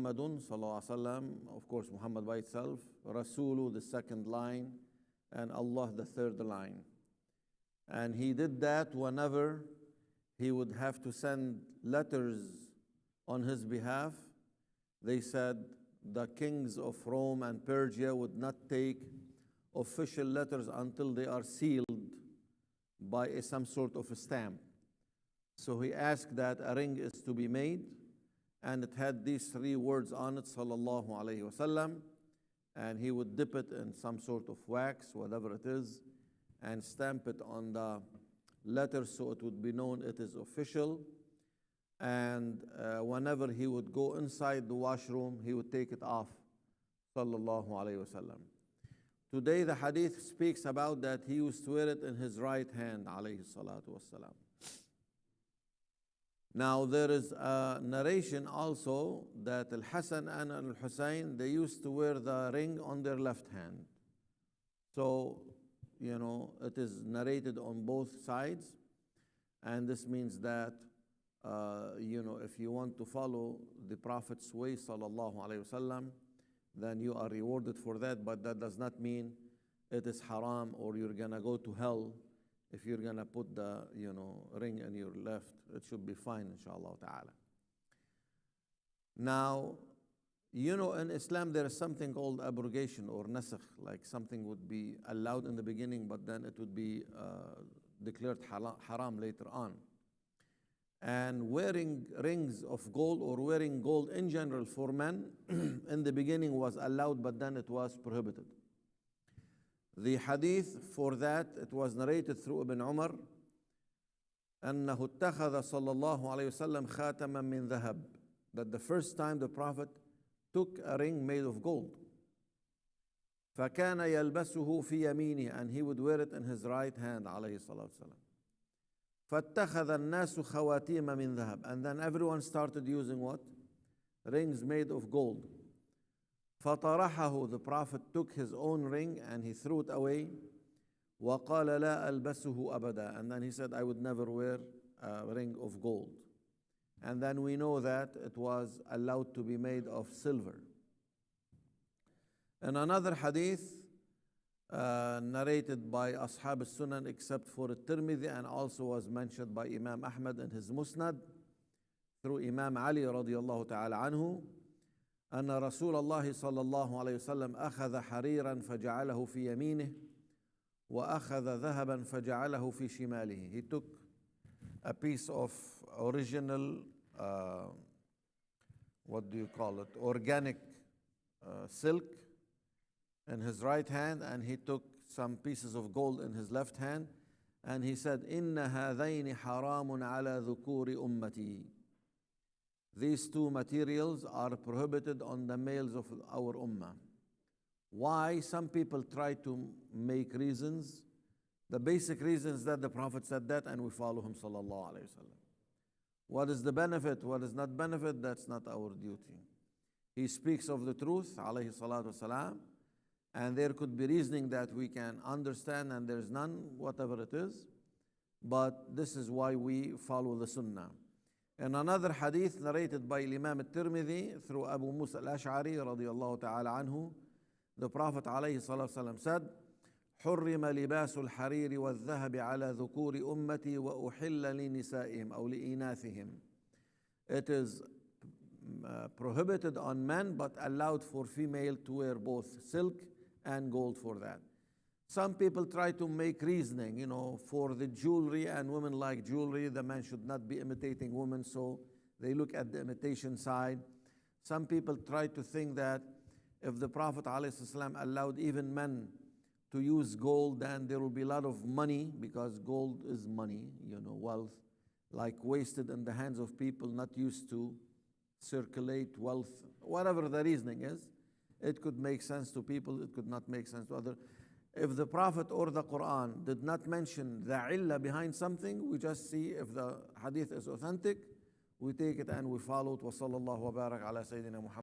Muhammadun sallallahu alaihi wasallam, of course Muhammad by itself, Rasulu the second line, and Allah the third line. And he did that whenever he would have to send letters on his behalf. They said the kings of Rome and Persia would not take official letters until they are sealed by some sort of a stamp. So he asked that a ring is to be made, and it had these three words on it, sallallahu alayhi wasallam, and he would dip it in some sort of wax, whatever it is, and stamp it on the letter so it would be known it is official. And whenever he would go inside the washroom, he would take it off, sallallahu alayhi wasallam. Today the hadith speaks about that he used to wear it in his right hand, alayhi salatu wassalam. Now there is a narration also that Al-Hasan and Al-Hussein, they used to wear the ring on their left hand. So, it is narrated on both sides, and this means that, if you want to follow the Prophet's way, sallallahu alayhi wasallam, then you are rewarded for that, but that does not mean it is haram or you're gonna go to hell if you're gonna put the, ring in your left. It should be fine, inshallah ta'ala. Now, in Islam there is something called abrogation or nasakh, like something would be allowed in the beginning, but then it would be declared haram later on. And wearing rings of gold or wearing gold in general for men in the beginning was allowed, but then it was prohibited. The hadith for that, it was narrated through Ibn Umar, أنه اتخذ صلى الله عليه وسلم خاتما من ذهب, that the first time the Prophet took a ring made of gold. فكان يلبسه في يمينه, and he would wear it in his right hand, عليه الصلاة والسلام. فاتخذ الناس خواتيم من ذهب, and then everyone started using what? Rings made of gold. فطرحه, the Prophet took his own ring and he threw it away. وقال لا ألبسه أبدا, and then he said, I would never wear a ring of gold. And then we know that it was allowed to be made of silver. In another hadith narrated by Ashab al-Sunan except for Tirmidhi, and also was mentioned by Imam Ahmad in his Musnad through Imam Ali radiyallahu ta'ala anhu, أن رسول الله صلى الله عليه وسلم أخذ حريرا فجعله في يمينه وأخذ ذهبا فجعله في شماله. He took a piece of original, organic silk in his right hand, and he took some pieces of gold in his left hand, and he said, إن هذين حرام على ذكور أمتي. These two materials are prohibited on the males of our ummah. Why? Some people try to make reasons. The basic reason is that the Prophet said that and we follow him, sallallahu alayhi wasallam. What is the benefit? What is not benefit? That's not our duty. He speaks of the truth, alayhi salatu wasalam, and there could be reasoning that we can understand and there's none, whatever it is. But this is why we follow the sunnah. In another hadith narrated by Imam al-Tirmidhi through Abu Musa al-Ash'ari radiyallahu ta'ala anhu, the Prophet alayhi salatu wasalam said, حرم لباس الحرير والذهب على ذكور أمتي وأحل لنسائهم أو لإناثهم. It is prohibited on men but allowed for female to wear both silk and gold for that. Some people try to make reasoning, for the jewelry, and women like jewelry, the men should not be imitating women, so they look at the imitation side. Some people try to think that if the Prophet ﷺ allowed even men to use gold, then there will be a lot of money, because gold is money, wealth, like wasted in the hands of people not used to circulate wealth. Whatever the reasoning is, it could make sense to people, it could not make sense to others. If the Prophet or the Quran did not mention the illah behind something, we just see if the hadith is authentic, we take it and we follow it. Wa sallallahu wa barak ala Sayyidina Muhammad.